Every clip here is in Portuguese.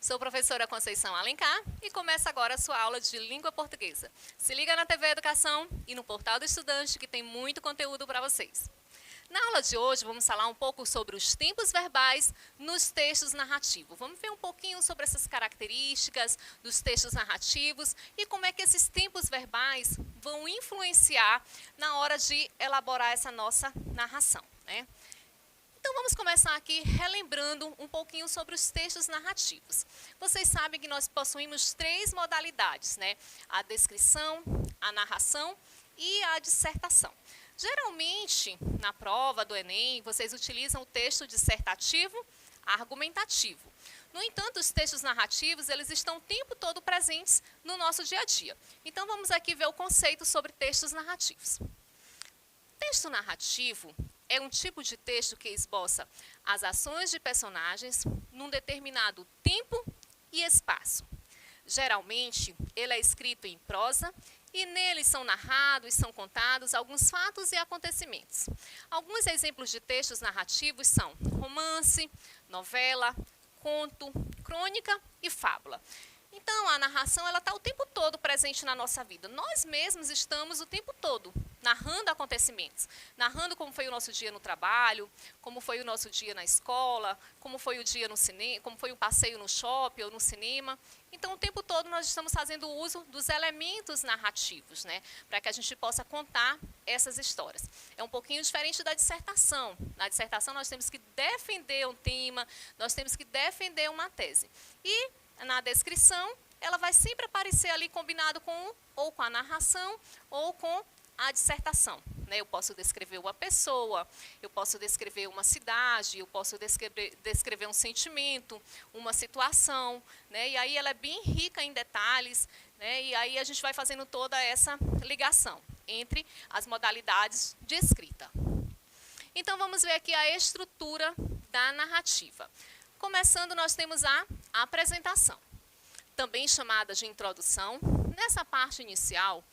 Sou professora Conceição Alencar e começa agora a sua aula de língua portuguesa. Se liga na TV Educação e no Portal do Estudante que tem muito conteúdo para vocês. Na aula de hoje vamos falar um pouco sobre os tempos verbais nos textos narrativos. Vamos ver um pouquinho sobre essas características dos textos narrativos e como é que esses tempos verbais vão influenciar na hora de elaborar essa nossa narração, né? Então vamos começar aqui relembrando um pouquinho sobre os textos narrativos. Vocês sabem que nós possuímos três modalidades, né? A descrição, a narração e a dissertação. Geralmente, na prova do Enem, vocês utilizam o texto dissertativo, argumentativo. No entanto, os textos narrativos, eles estão o tempo todo presentes no nosso dia a dia. Então vamos aqui ver o conceito sobre textos narrativos. Texto narrativo é um tipo de texto que esboça as ações de personagens num determinado tempo e espaço. Geralmente, ele é escrito em prosa e nele são narrados, são contados alguns fatos e acontecimentos. Alguns exemplos de textos narrativos são romance, novela, conto, crônica e fábula. Então, a narração ela está o tempo todo presente na nossa vida. Nós mesmos estamos o tempo todo narrando acontecimentos, narrando como foi o nosso dia no trabalho, como foi o nosso dia na escola, como foi o dia no cinema, como foi o passeio no shopping ou no cinema. Então, o tempo todo nós estamos fazendo uso dos elementos narrativos, né, para que a gente possa contar essas histórias. É um pouquinho diferente da dissertação. Na dissertação nós temos que defender um tema, nós temos que defender uma tese. E na descrição, ela vai sempre aparecer ali combinado com ou com a narração ou com a dissertação, né? Eu posso descrever uma pessoa, eu posso descrever uma cidade, eu posso descrever um sentimento, uma situação, né? E aí ela é bem rica em detalhes, né? E aí a gente vai fazendo toda essa ligação entre as modalidades de escrita. Então vamos ver aqui a estrutura da narrativa. Começando, nós temos a apresentação, também chamada de introdução. Nessa parte inicial,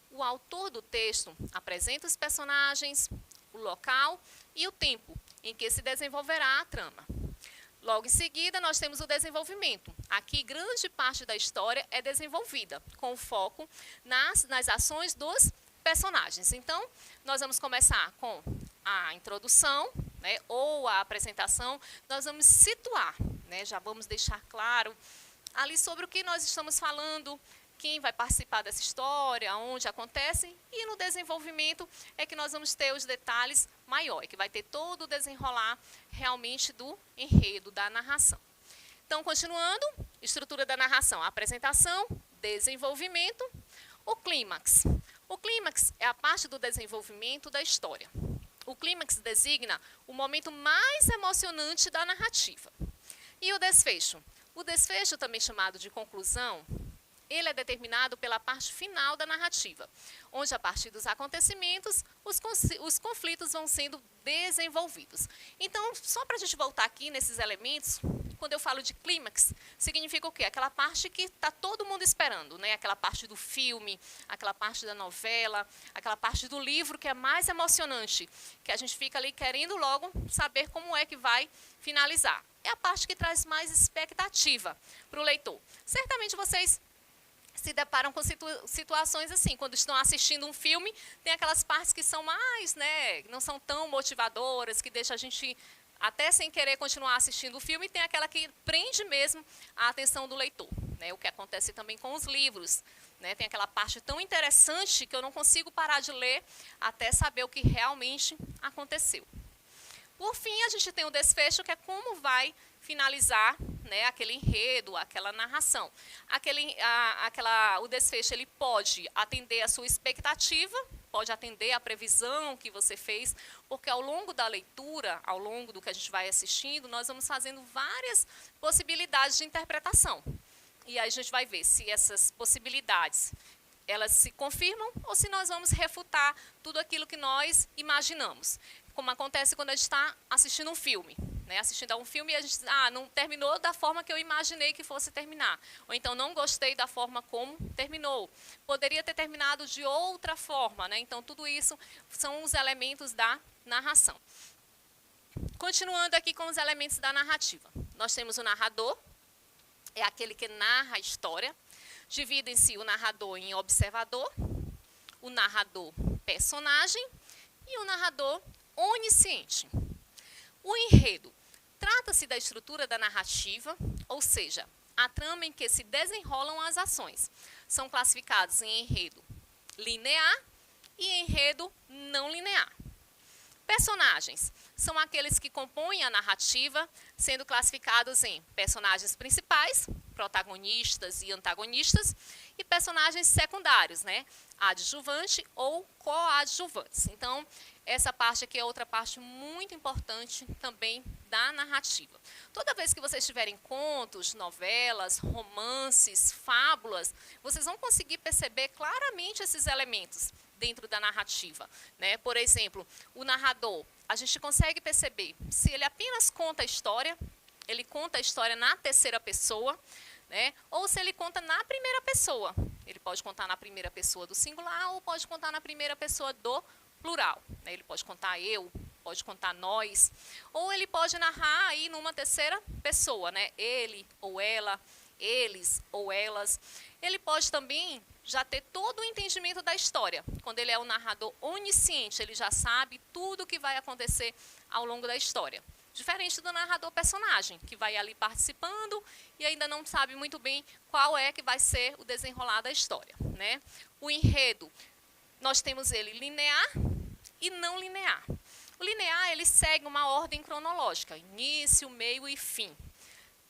o autor do texto apresenta os personagens, o local e o tempo em que se desenvolverá a trama. Logo em seguida, nós temos o desenvolvimento. Aqui, grande parte da história é desenvolvida, com foco nas ações dos personagens. Então, nós vamos começar com a introdução, né, ou a apresentação. Nós vamos situar, né, já vamos deixar claro ali sobre o que nós estamos falando, quem vai participar dessa história, onde acontece, e no desenvolvimento é que nós vamos ter os detalhes maiores, que vai ter todo o desenrolar realmente do enredo, da narração. Então, continuando, estrutura da narração, apresentação, desenvolvimento, o clímax. O clímax é a parte do desenvolvimento da história. O clímax designa o momento mais emocionante da narrativa. E o desfecho? O desfecho, também chamado de conclusão, ele é determinado pela parte final da narrativa, onde a partir dos acontecimentos, os conflitos vão sendo desenvolvidos. Então, só para a gente voltar aqui nesses elementos, quando eu falo de clímax, significa o quê? Aquela parte que está todo mundo esperando, né? Aquela parte do filme, aquela parte da novela, aquela parte do livro que é mais emocionante, que a gente fica ali querendo logo saber como é que vai finalizar. É a parte que traz mais expectativa para o leitor. Certamente vocês se deparam com situações assim, quando estão assistindo um filme, tem aquelas partes que são mais, né, não são tão motivadoras, que deixa a gente até sem querer continuar assistindo o filme, e tem aquela que prende mesmo a atenção do leitor, né, o que acontece também com os livros, né, tem aquela parte tão interessante que eu não consigo parar de ler até saber o que realmente aconteceu. Por fim, a gente tem o desfecho, que é como vai finalizar, né, aquele enredo, aquela narração. O desfecho ele pode atender a sua expectativa, pode atender a previsão que você fez, porque ao longo da leitura, ao longo do que a gente vai assistindo, nós vamos fazendo várias possibilidades de interpretação. E aí a gente vai ver se essas possibilidades elas se confirmam ou se nós vamos refutar tudo aquilo que nós imaginamos. Como acontece quando a gente está assistindo um filme, né? Assistindo a um filme e a gente diz, não terminou da forma que eu imaginei que fosse terminar. Ou então, não gostei da forma como terminou. Poderia ter terminado de outra forma, né? Então, tudo isso são os elementos da narração. Continuando aqui com os elementos da narrativa. Nós temos o narrador, é aquele que narra a história. Dividem-se o narrador em observador, o narrador personagem e o narrador onisciente. O enredo trata-se da estrutura da narrativa, ou seja, a trama em que se desenrolam as ações. São classificados em enredo linear e enredo não linear. Personagens são aqueles que compõem a narrativa, sendo classificados em personagens principais, protagonistas e antagonistas, e personagens secundários, né? Adjuvante ou coadjuvantes. Então, essa parte aqui é outra parte muito importante também da narrativa. Toda vez que vocês tiverem contos, novelas, romances, fábulas, vocês vão conseguir perceber claramente esses elementos dentro da narrativa, né? Por exemplo, o narrador, a gente consegue perceber se ele apenas conta a história, ele conta a história na terceira pessoa, né? Ou se ele conta na primeira pessoa. Ele pode contar na primeira pessoa do singular ou pode contar na primeira pessoa do plural, né? Ele pode contar eu, pode contar nós, ou ele pode narrar aí numa terceira pessoa, né? Ele ou ela, eles ou elas. Ele pode também já ter todo o entendimento da história. Quando ele é um narrador onisciente, ele já sabe tudo o que vai acontecer ao longo da história. Diferente do narrador personagem, que vai ali participando e ainda não sabe muito bem qual é que vai ser o desenrolar da história, né? O enredo, nós temos ele linear e não linear. O linear, ele segue uma ordem cronológica, início, meio e fim.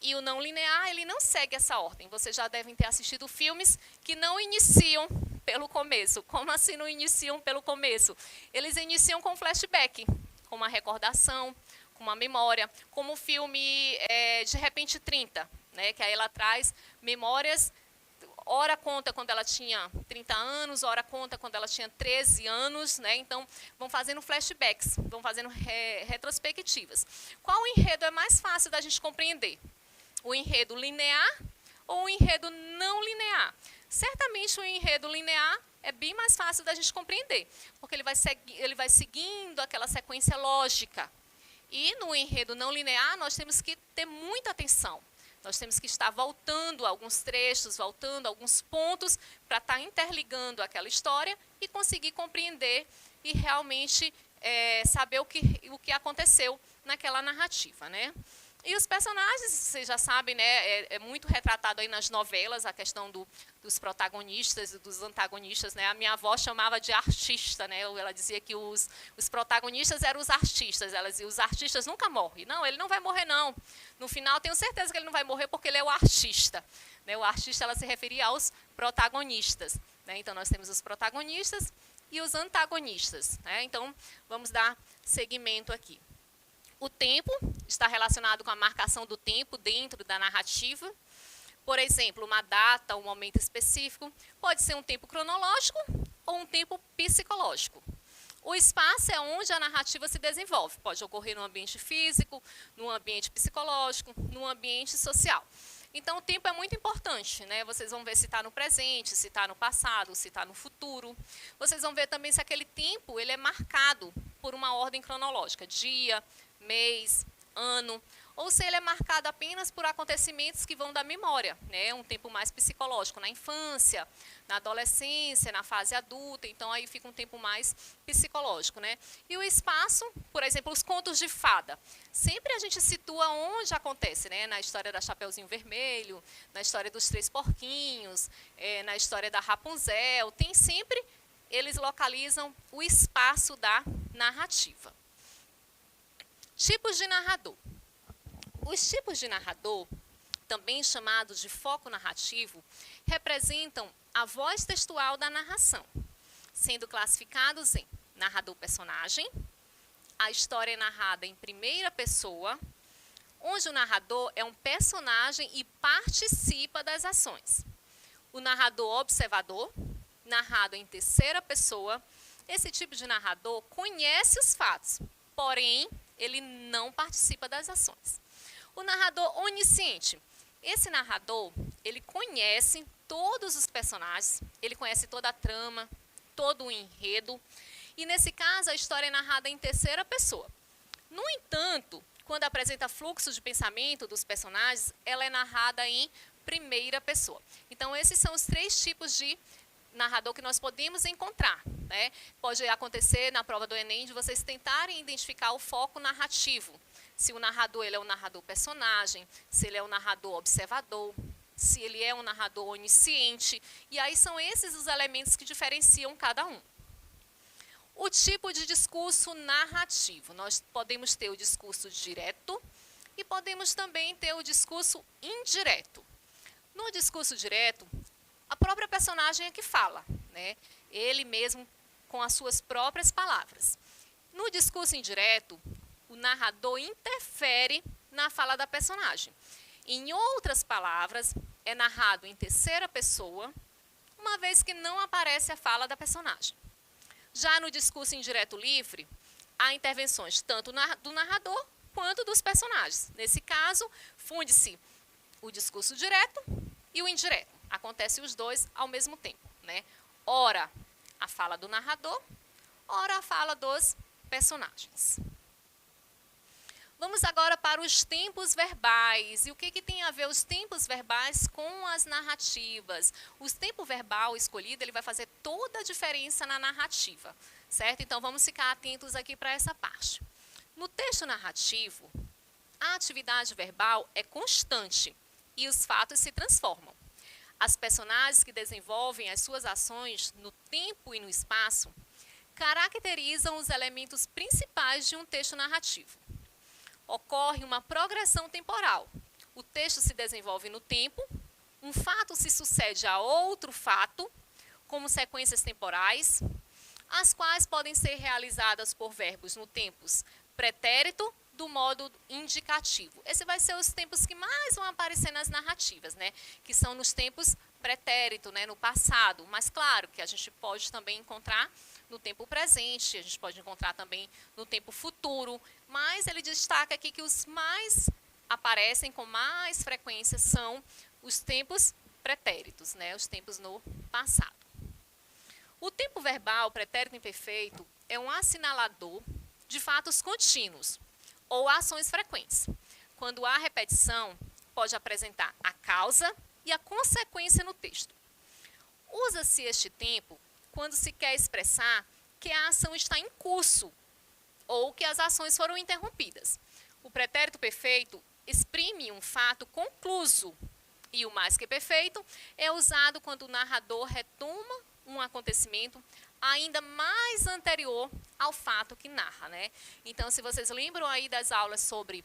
E o não linear, ele não segue essa ordem. Vocês já devem ter assistido filmes que não iniciam pelo começo. Como assim não iniciam pelo começo? Eles iniciam com flashback, com uma recordação, com uma memória, como o filme De Repente 30, né, que aí ela traz memórias, ora conta quando ela tinha 30 anos, ora conta quando ela tinha 13 anos, né, então vão fazendo flashbacks, vão fazendo retrospectivas. Qual enredo é mais fácil da gente compreender? O enredo linear ou o enredo não linear? Certamente o enredo linear é bem mais fácil da gente compreender, porque ele vai seguindo aquela sequência lógica. E no enredo não linear, nós temos que ter muita atenção. Nós temos que estar voltando alguns trechos, voltando alguns pontos, para estar interligando aquela história e conseguir compreender e realmente saber o que aconteceu naquela narrativa, né? E os personagens, vocês já sabem, né, é muito retratado aí nas novelas, a questão dos protagonistas e dos antagonistas, né? A minha avó chamava de artista, né? Ela dizia que os protagonistas eram os artistas, ela dizia, os artistas nunca morrem. Não, ele não vai morrer, não. No final, tenho certeza que ele não vai morrer porque ele é o artista, né? O artista, ela se referia aos protagonistas, né? Então, nós temos os protagonistas e os antagonistas, né? Então, vamos dar seguimento aqui. O tempo está relacionado com a marcação do tempo dentro da narrativa. Por exemplo, uma data, um momento específico, pode ser um tempo cronológico ou um tempo psicológico. O espaço é onde a narrativa se desenvolve. Pode ocorrer no ambiente físico, no ambiente psicológico, no ambiente social. Então, o tempo é muito importante, né? Vocês vão ver se está no presente, se está no passado, se está no futuro. Vocês vão ver também se aquele tempo ele é marcado por uma ordem cronológica, dia, mês, ano, ou se ele é marcado apenas por acontecimentos que vão da memória, né? Um tempo mais psicológico, na infância, na adolescência, na fase adulta, então aí fica um tempo mais psicológico, né? E o espaço, por exemplo, os contos de fada, sempre a gente situa onde acontece, né? Na história da Chapeuzinho Vermelho, na história dos Três Porquinhos, na história da Rapunzel, tem sempre, eles localizam o espaço da narrativa. Tipos de narrador. Os tipos de narrador, também chamados de foco narrativo, representam a voz textual da narração, sendo classificados em narrador-personagem, a história é narrada em primeira pessoa, onde o narrador é um personagem e participa das ações. O narrador-observador, narrado em terceira pessoa, esse tipo de narrador conhece os fatos, porém, ele não participa das ações. O narrador onisciente. Esse narrador, ele conhece todos os personagens, ele conhece toda a trama, todo o enredo. E nesse caso, a história é narrada em terceira pessoa. No entanto, quando apresenta fluxo de pensamento dos personagens, ela é narrada em primeira pessoa. Então, esses são os 3 tipos de narrador que nós podemos encontrar, né? Pode acontecer na prova do Enem de vocês tentarem identificar o foco narrativo. Se o narrador ele é um narrador personagem, se ele é um narrador observador, se ele é um narrador onisciente. E aí são esses os elementos que diferenciam cada um. O tipo de discurso narrativo. Nós podemos ter o discurso direto e podemos também ter o discurso indireto. No discurso direto, a própria personagem é que fala, né? Ele mesmo com as suas próprias palavras. No discurso indireto, o narrador interfere na fala da personagem. Em outras palavras, é narrado em terceira pessoa, uma vez que não aparece a fala da personagem. Já no discurso indireto livre, há intervenções tanto do narrador quanto dos personagens. Nesse caso, funde-se o discurso direto e o indireto. Acontece os dois ao mesmo tempo, né? Ora a fala do narrador, ora a fala dos personagens. Vamos agora para os tempos verbais. E o que tem a ver os tempos verbais com as narrativas? O tempo verbal escolhido ele vai fazer toda a diferença na narrativa, certo? Então, vamos ficar atentos aqui para essa parte. No texto narrativo, a atividade verbal é constante e os fatos se transformam. As personagens que desenvolvem as suas ações no tempo e no espaço caracterizam os elementos principais de um texto narrativo. Ocorre uma progressão temporal. O texto se desenvolve no tempo, um fato se sucede a outro fato, como sequências temporais, as quais podem ser realizadas por verbos no tempos pretérito do modo indicativo. Esse vai ser os tempos que mais vão aparecer nas narrativas, né? Que são nos tempos pretérito, né? No passado. Mas claro que a gente pode também encontrar no tempo presente, a gente pode encontrar também no tempo futuro, mas ele destaca aqui que os mais aparecem com mais frequência são os tempos pretéritos, né? Os tempos no passado. O tempo verbal pretérito imperfeito é um assinalador de fatos contínuos ou ações frequentes. Quando há repetição, pode apresentar a causa e a consequência no texto. Usa-se este tempo quando se quer expressar que a ação está em curso ou que as ações foram interrompidas. O pretérito perfeito exprime um fato concluso e o mais que perfeito é usado quando o narrador retoma um acontecimento ainda mais anterior ao fato que narra, né? Então, se vocês lembram aí das aulas sobre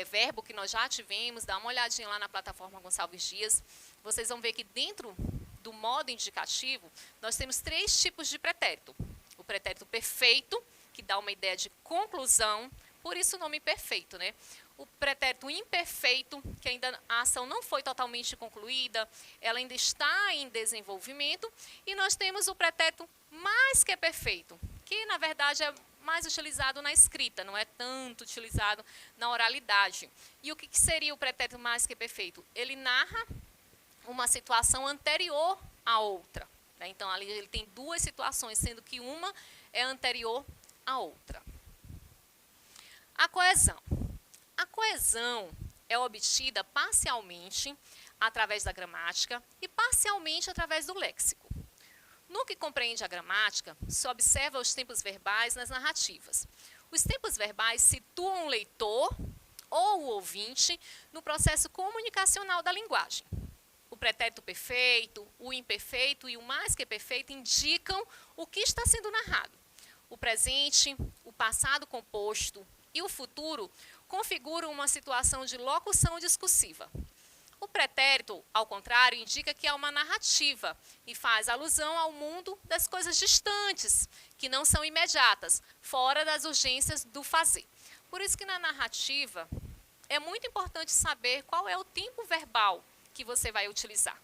verbo que nós já tivemos, dá uma olhadinha lá na plataforma Gonçalves Dias, vocês vão ver que dentro do modo indicativo, nós temos 3 tipos de pretérito. O pretérito perfeito, que dá uma ideia de conclusão, por isso o nome perfeito, né? O pretérito imperfeito, que ainda a ação não foi totalmente concluída, ela ainda está em desenvolvimento. E nós temos o pretérito mais que perfeito, que na verdade é mais utilizado na escrita, não é tanto utilizado na oralidade. E o que seria o pretérito mais que perfeito? Ele narra uma situação anterior à outra, né? Então, ali ele tem 2 situações, sendo que uma é anterior à outra. A coesão. A coesão é obtida parcialmente através da gramática e parcialmente através do léxico. No que compreende a gramática, se observa os tempos verbais nas narrativas. Os tempos verbais situam o leitor ou o ouvinte no processo comunicacional da linguagem. O pretérito perfeito, o imperfeito e o mais que perfeito indicam o que está sendo narrado. O presente, o passado composto e o futuro configuram uma situação de locução discursiva. O pretérito, ao contrário, indica que há uma narrativa e faz alusão ao mundo das coisas distantes, que não são imediatas, fora das urgências do fazer. Por isso que na narrativa é muito importante saber qual é o tempo verbal que você vai utilizar.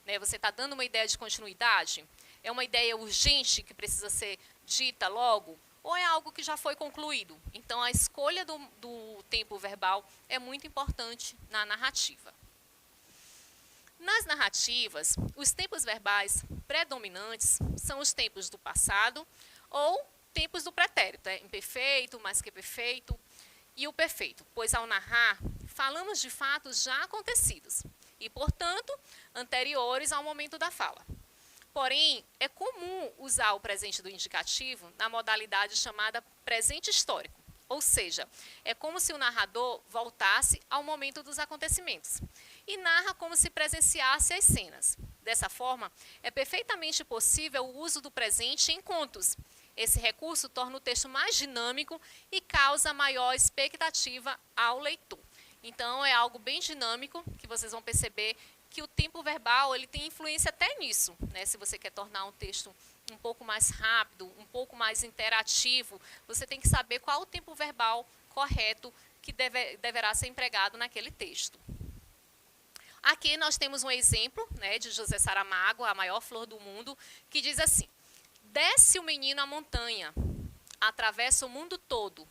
Né? Você está dando uma ideia de continuidade? É uma ideia urgente que precisa ser dita logo? Ou é algo que já foi concluído? Então, a escolha do tempo verbal é muito importante na narrativa. Nas narrativas, os tempos verbais predominantes são os tempos do passado ou tempos do pretérito, imperfeito, mais que perfeito, e o perfeito, pois ao narrar, falamos de fatos já acontecidos. e, portanto, anteriores ao momento da fala. Porém, é comum usar o presente do indicativo na modalidade chamada presente histórico, ou seja, é como se o narrador voltasse ao momento dos acontecimentos e narra como se presenciasse as cenas. Dessa forma, é perfeitamente possível o uso do presente em contos. Esse recurso torna o texto mais dinâmico e causa maior expectativa ao leitor. Então, é algo bem dinâmico, que vocês vão perceber que o tempo verbal ele tem influência até nisso, né? Se você quer tornar um texto um pouco mais rápido, um pouco mais interativo, você tem que saber qual o tempo verbal correto que deverá ser empregado naquele texto. Aqui nós temos um exemplo, né, de José Saramago, a maior flor do mundo, que diz assim: desce o menino a montanha, atravessa o mundo todo,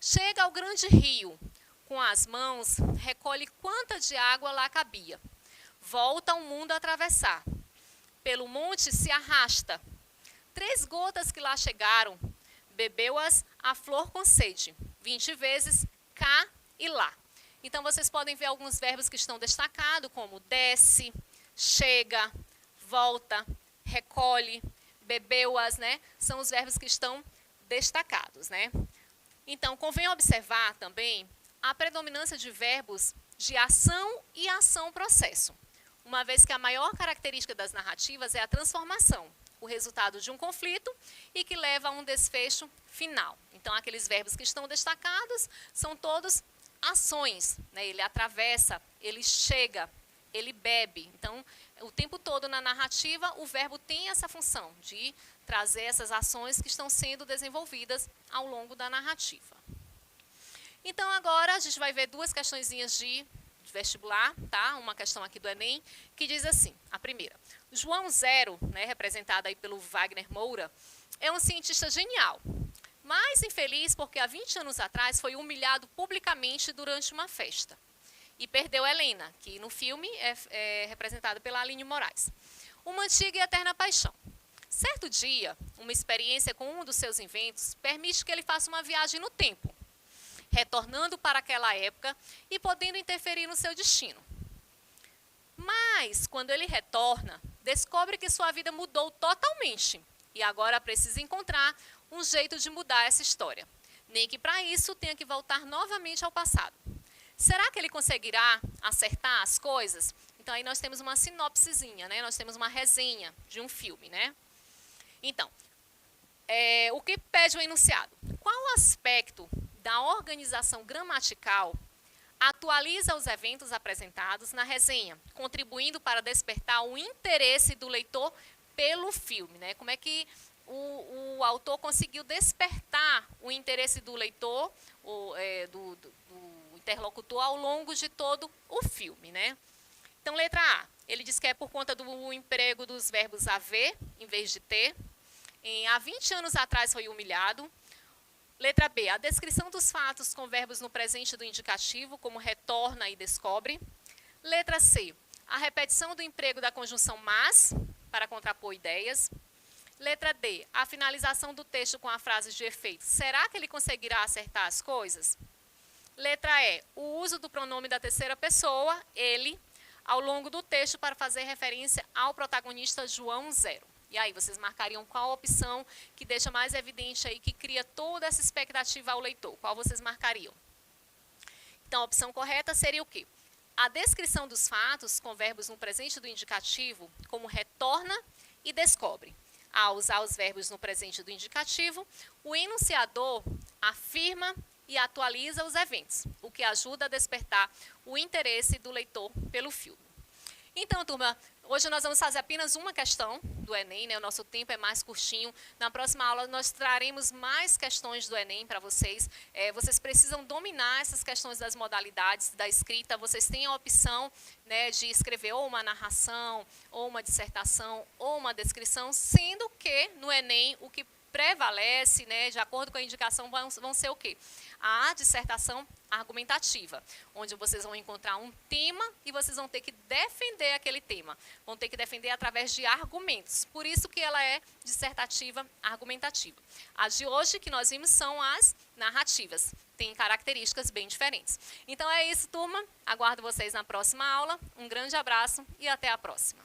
chega ao grande rio, com as mãos recolhe quanta de água lá cabia, volta ao mundo a atravessar, pelo monte se arrasta, 3 gotas que lá chegaram, bebeu-as a flor com sede, 20 vezes cá e lá. Então, vocês podem ver alguns verbos que estão destacados, como desce, chega, volta, recolhe, bebeu-as, né? São os verbos que estão destacados, né? Então, convém observar também a predominância de verbos de ação e ação-processo, uma vez que a maior característica das narrativas é a transformação, o resultado de um conflito e que leva a um desfecho final. Então, aqueles verbos que estão destacados são todos ações, né? Ele atravessa, ele chega, ele bebe. Então, o tempo todo na narrativa, o verbo tem essa função de trazer essas ações que estão sendo desenvolvidas ao longo da narrativa. Então, agora a gente vai ver 2 questõezinhas de vestibular, tá? Uma questão aqui do Enem, que diz assim, a primeira: João Zero, né, representado aí pelo Wagner Moura, é um cientista genial, mas infeliz porque há 20 anos atrás foi humilhado publicamente durante uma festa. E perdeu Helena, que no filme é representada pela Aline Moraes. Uma antiga e eterna paixão. Certo dia, uma experiência com um dos seus inventos permite que ele faça uma viagem no tempo, retornando para aquela época e podendo interferir no seu destino. Mas, quando ele retorna, descobre que sua vida mudou totalmente e agora precisa encontrar um jeito de mudar essa história, nem que para isso tenha que voltar novamente ao passado. Será que ele conseguirá acertar as coisas? Então, aí nós temos uma sinopsezinha, né? Nós temos uma resenha de um filme, né? Então, o que pede o enunciado? Qual aspecto da organização gramatical atualiza os eventos apresentados na resenha, contribuindo para despertar o interesse do leitor pelo filme, né? Como é que o autor conseguiu despertar o interesse do leitor, do interlocutor, ao longo de todo o filme, né? Então, letra A, ele diz que é por conta do emprego dos verbos haver, em vez de ter. Há 20 anos atrás foi humilhado. Letra B, a descrição dos fatos com verbos no presente do indicativo, como retorna e descobre. Letra C, a repetição do emprego da conjunção mas, para contrapor ideias. Letra D, a finalização do texto com a frase de efeito. Será que ele conseguirá acertar as coisas? Letra E, o uso do pronome da terceira pessoa, ele, ao longo do texto para fazer referência ao protagonista João Zero. E aí, vocês marcariam qual opção que deixa mais evidente aí, que cria toda essa expectativa ao leitor? Qual vocês marcariam? Então, a opção correta seria o quê? A descrição dos fatos com verbos no presente do indicativo, como retorna e descobre. Ao usar os verbos no presente do indicativo, o enunciador afirma e atualiza os eventos, o que ajuda a despertar o interesse do leitor pelo filme. Então, turma, hoje nós vamos fazer apenas uma questão do Enem, né? O nosso tempo é mais curtinho. Na próxima aula nós traremos mais questões do Enem para vocês. Vocês precisam dominar essas questões das modalidades da escrita. Vocês têm a opção, né, de escrever ou uma narração, ou uma dissertação, ou uma descrição, sendo que no Enem o que prevalece, né, de acordo com a indicação, vão ser o quê? A dissertação argumentativa, onde vocês vão encontrar um tema e vocês vão ter que defender aquele tema. Vão ter que defender através de argumentos. Por isso que ela é dissertativa argumentativa. A de hoje que nós vimos são as narrativas. têm características bem diferentes. Então é isso, turma. Aguardo vocês na próxima aula. Um grande abraço e até a próxima.